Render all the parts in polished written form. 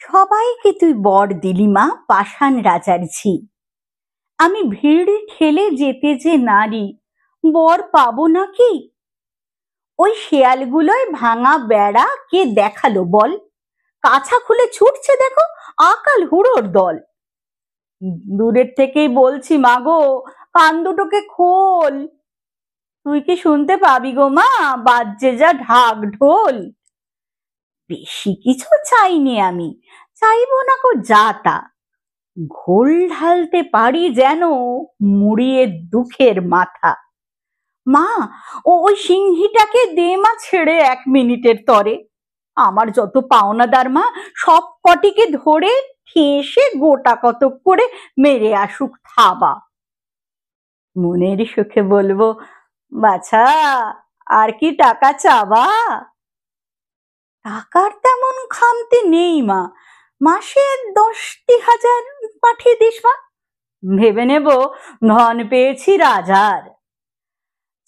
সবাইকে তুই বর দিলি মা পাষাণ রাজার ঝি। আমি ভিড় ঠেলে যেতে যে নারী, বর পাবো নাকি? ওই শেয়ালগুলোয় ভাঙা বেড়া কে দেখালো বল? কাছা খুলে ছুটছে দেখো আকাল হুড়োর দল। দূরের থেকেই বলছি মাগো, কান দুটোকে খোল। তুই কি শুনতে পাবি গো মা, বাজছে যা ঢাক ঢোল। বেশি কিছু চাইনি আমি, চাইবো না কো যা তা। ঘোল ঢালতে পারি যেন মুড়িয়ে দুঃখের মাথা। মা, ওই সিংহীটাকে দে মা ছেড়ে 1 মিনিটের তরে। আমার যত পাওনাদার মা সব কটিকে ধরে ঠেসে গোটা কতক করে মেরে আসুক থাবা। মনের সুখে বলবো, বাছা আর কি টাকা চাবা? টাকার তেমন খামতি নেই মা, মাসে 10,000 পাঠিয়ে দিস মা। ভেবে নেব ধন পেয়েছি রাজার।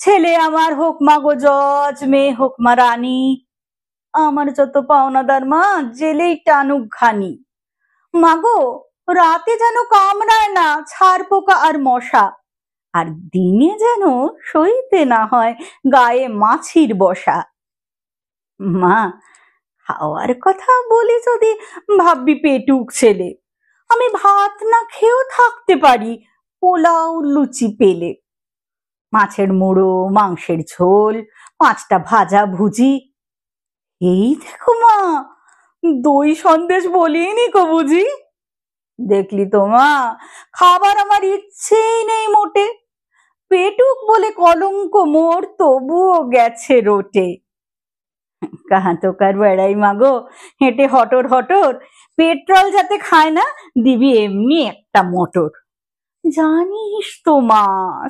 ছেলে আমার হোক মা গো জজ, মেয়ে হোক মা রানী। আমার যত পাওনাদার মা জেলেই টানুক ঘানি। মাগো, রাতে যেন কামড়ায় না ছার পোকা আর মশা, আর দিনে যেন সইতে না হয় গায়ে মাছির বসা। মা, খাওয়ার কথা বলি যদি ভাববি পেটুক ছেলে। আমি ভাত না খেয়েও থাকতে পারি, পোলাও লুচি পেলে। মাছের মুড়ো, মাংসের ঝোল, 5টা ভাজা ভুজি। এই দেখো মা, দই সন্দেশ বলিনি কো বুঝি। দেখলি তো মা, খাবার আমার ইচ্ছেই নেই মোটে। পেটুক বলে কলঙ্ক মোর তবুও গেছে রোটে। কাহা তোকার বেড়াই মাগো, হেঁটে হটর হটর। পেট্রোল যাতে খায় না, দিবি এমনি একটা মোটর। জানিস তো মা,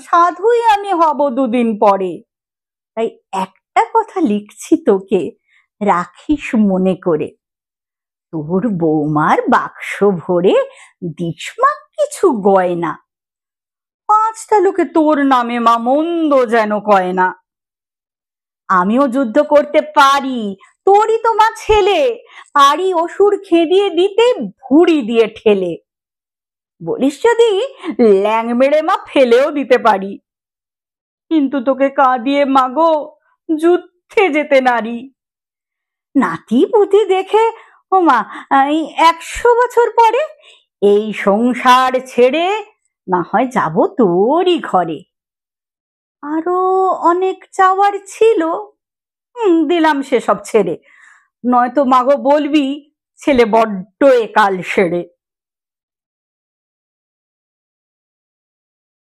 সাধুই আমি হব 2 দিন পরে। তাই একটা কথা লিখছি তোকে, রাখিস মনে করে। তোর বৌমার বাক্স ভরে দিস মা কিছু গয়না। 5টা লোকে তোর নামে মা মন্দ যেন কয় না। আমিও যুদ্ধ করতে পারি, তোরই তো মা ছেলে। পারি অসুর খেদিয়ে দিতে ভুড়ি দিয়ে ঠেলে। বলিস যদি ল্যাং মেরে মা ফেলেও দিতে পারি। কিন্তু তোকে কাঁদিয়ে মাগো যুদ্ধে যেতে নারী। নাতি পুতি দেখে ও মা, 100 বছর পরে এই সংসার ছেড়ে না হয় যাব তোরই ঘরে। আরো অনেক চাওয়ার ছিল, দিলাম সেসব ছেড়ে। নয়তো মাগো বলবি ছেলে বড্ড একাল সেরে।